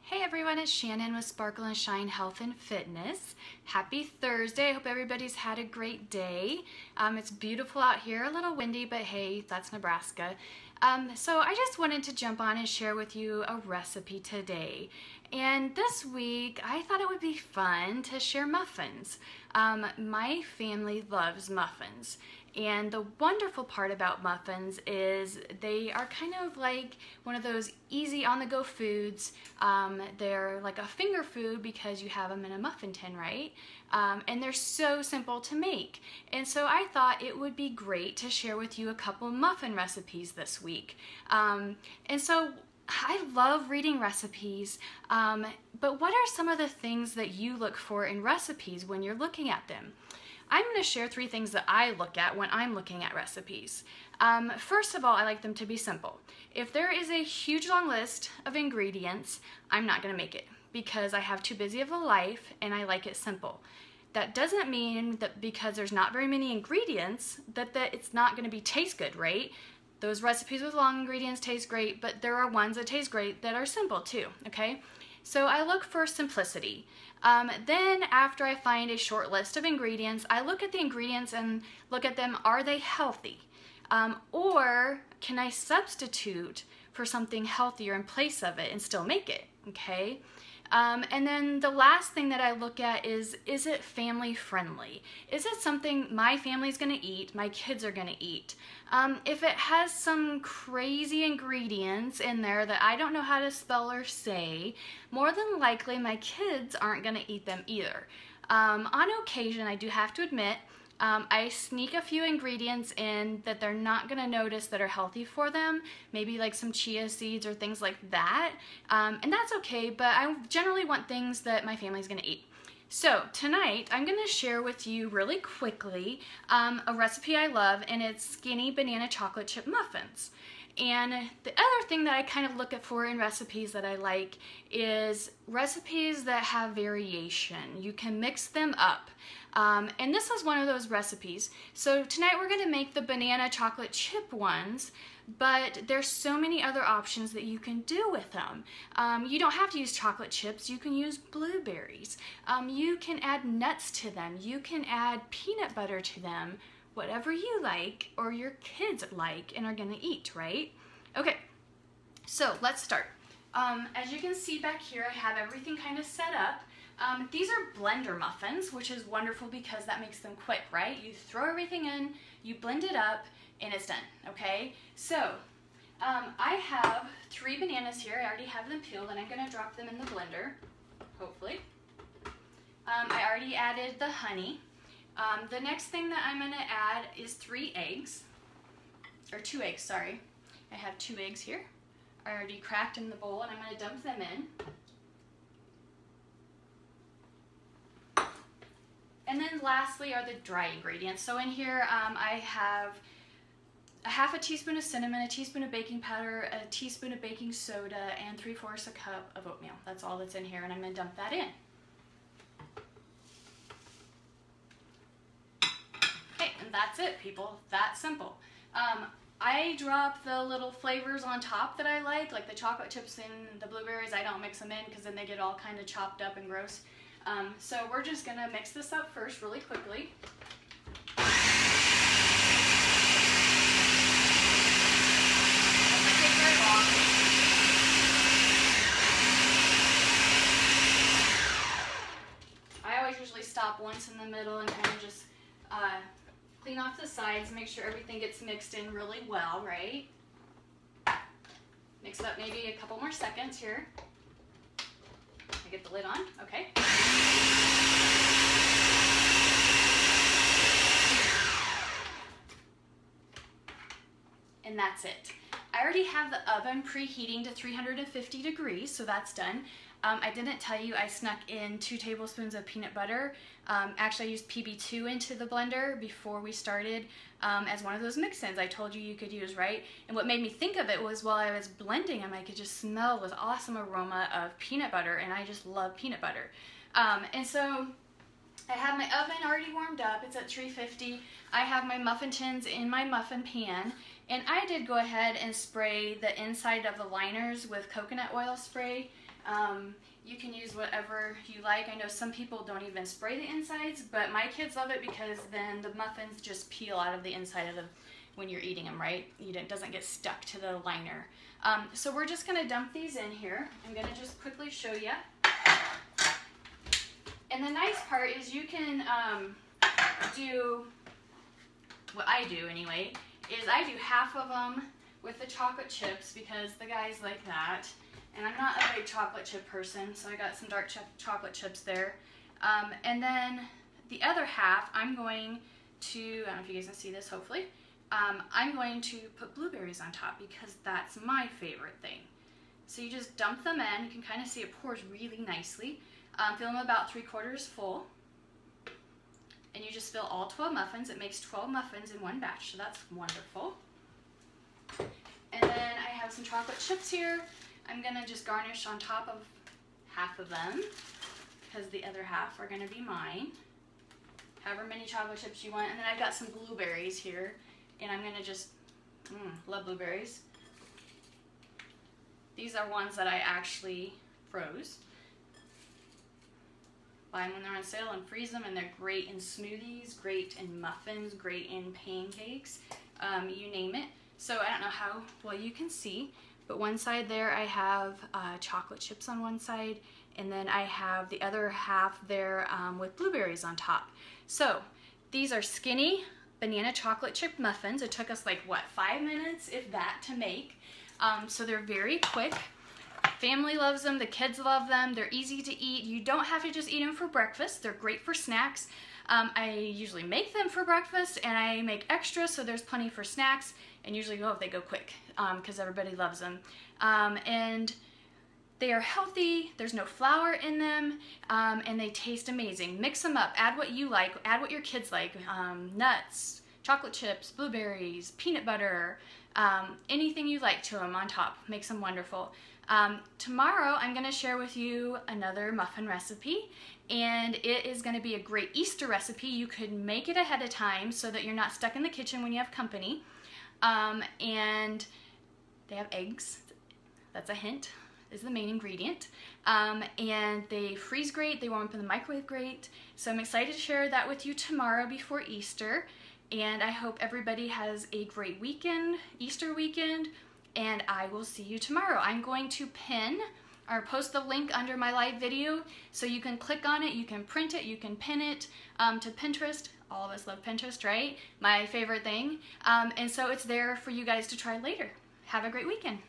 Hey everyone, it's Shannon with Sparkle and Shine Health and Fitness. Happy Thursday. I hope everybody's had a great day. It's beautiful out here, a little windy, but hey, that's Nebraska. So I just wanted to jump on and share with you a recipe today. And this week, I thought it would be fun to share muffins. My family loves muffins. And the wonderful part about muffins is they are kind of like one of those easy on-the-go foods. They're like a finger food because you have them in a muffin tin, right? And they're so simple to make. And so I thought it would be great to share with you a couple muffin recipes this week. And so I love reading recipes, but what are some of the things that you look for in recipes when you're looking at them? I'm going to share 3 things that I look at when I'm looking at recipes. First of all, I like them to be simple. If there is a huge long list of ingredients, I'm not going to make it because I have too busy of a life and I like it simple. That doesn't mean that because there's not very many ingredients that it's not going to taste good, right? Those recipes with long ingredients taste great, but there are ones that taste great that are simple too, okay? So I look for simplicity. Then after I find a short list of ingredients, I look at the ingredients and look at them, are they healthy? Or can I substitute for something healthier in place of it and still make it, okay? And then the last thing that I look at is it family friendly? Is it something my family's gonna eat, my kids are gonna eat? If it has some crazy ingredients in there that I don't know how to spell or say, more than likely my kids aren't gonna eat them either. On occasion, I do have to admit, I sneak a few ingredients in that they're not going to notice that are healthy for them, maybe like some chia seeds or things like that, and that's okay, but I generally want things that my family's going to eat. So tonight I'm going to share with you really quickly a recipe I love, and it's skinny banana chocolate chip muffins. And the other thing that I kind of look at for in recipes that I like is recipes that have variation. You can mix them up. And this is one of those recipes. So tonight we're going to make the banana chocolate chip ones, but there's so many other options that you can do with them. You don't have to use chocolate chips. You can use blueberries. You can add nuts to them. You can add peanut butter to them. Whatever you like or your kids like and are going to eat, right? Okay, so let's start. As you can see back here, I have everything kind of set up. These are blender muffins, which is wonderful because that makes them quick, right? You throw everything in, you blend it up, and it's done, okay? So, I have 3 bananas here. I already have them peeled, and I'm going to drop them in the blender, hopefully. I already added the honey. The next thing that I'm going to add is 3 eggs, or 2 eggs, sorry. I have 2 eggs here. I already cracked in the bowl, and I'm going to dump them in. And then lastly are the dry ingredients. So in here I have a half a teaspoon of cinnamon, a teaspoon of baking powder, a teaspoon of baking soda, and 3/4 a cup of oatmeal. That's all that's in here, and I'm going to dump that in. Okay, and that's it, people. That simple. I drop the little flavors on top that I like the chocolate chips and the blueberries. I don't mix them in because then they get all kind of chopped up and gross. So we're just going to mix this up first really quickly. Doesn't take very long. I always usually stop once in the middle and kind of just clean off the sides, make sure everything gets mixed in really well, right? Mix it up maybe a couple more seconds here. I get the lid on, okay. And that's it. I already have the oven preheating to 350 degrees, so that's done. I didn't tell you I snuck in 2 tablespoons of peanut butter. Actually, I used PB2 into the blender before we started as one of those mix-ins I told you could use, right? And what made me think of it was while I was blending them, I could just smell this awesome aroma of peanut butter, and I just love peanut butter. And so I have my oven already warmed up. It's at 350. I have my muffin tins in my muffin pan, And I did go ahead and spray the inside of the liners with coconut oil spray. You can use whatever you like. I know some people don't even spray the insides, but my kids love it because then the muffins just peel out of the inside of them when you're eating them, right? It doesn't get stuck to the liner. So we're just gonna dump these in here. I'm gonna just quickly show you. And the nice part is you can do, what I do anyway, is I do half of them with the chocolate chips because the guys like that. And I'm not a big chocolate chip person, so I got some dark chocolate chips there. And then the other half, I'm going to, I don't know if you guys can see this, hopefully. I'm going to put blueberries on top because that's my favorite thing. So you just dump them in. You can kind of see it pours really nicely. Fill them about 3/4 full. And you just fill all 12 muffins. It makes 12 muffins in one batch, so that's wonderful. And then I have some chocolate chips here. I'm gonna just garnish on top of half of them because the other half are gonna be mine. However many chocolate chips you want. And then I've got some blueberries here, and I'm gonna just, love blueberries. These are ones that I actually froze. Buy them when they're on sale and freeze them, and they're great in smoothies, great in muffins, great in pancakes, you name it. So I don't know how well you can see, but one side there I have chocolate chips on one side, and then I have the other half there with blueberries on top. So these are skinny banana chocolate chip muffins. It took us like, what, 5 minutes, if that, to make. So they're very quick. Family loves them, the kids love them, they're easy to eat. You don't have to just eat them for breakfast. They're great for snacks. I usually make them for breakfast, and I make extra, so there's plenty for snacks, and usually they go quick because everybody loves them. And they are healthy, there's no flour in them, and they taste amazing. Mix them up, add what you like, add what your kids like, nuts, chocolate chips, blueberries, peanut butter, anything you like to them on top. Makes them wonderful. Tomorrow I'm going to share with you another muffin recipe, and it is going to be a great Easter recipe. You could make it ahead of time so that you're not stuck in the kitchen when you have company. And they have eggs. That's a hint. Is the main ingredient. And they freeze great, they warm up in the microwave great. So I'm excited to share that with you tomorrow before Easter. And I hope everybody has a great weekend, Easter weekend, and I will see you tomorrow. I'm going to pin or post the link under my live video so you can click on it, you can print it, you can pin it to Pinterest. All of us love Pinterest, right? My favorite thing. And so it's there for you guys to try later. Have a great weekend.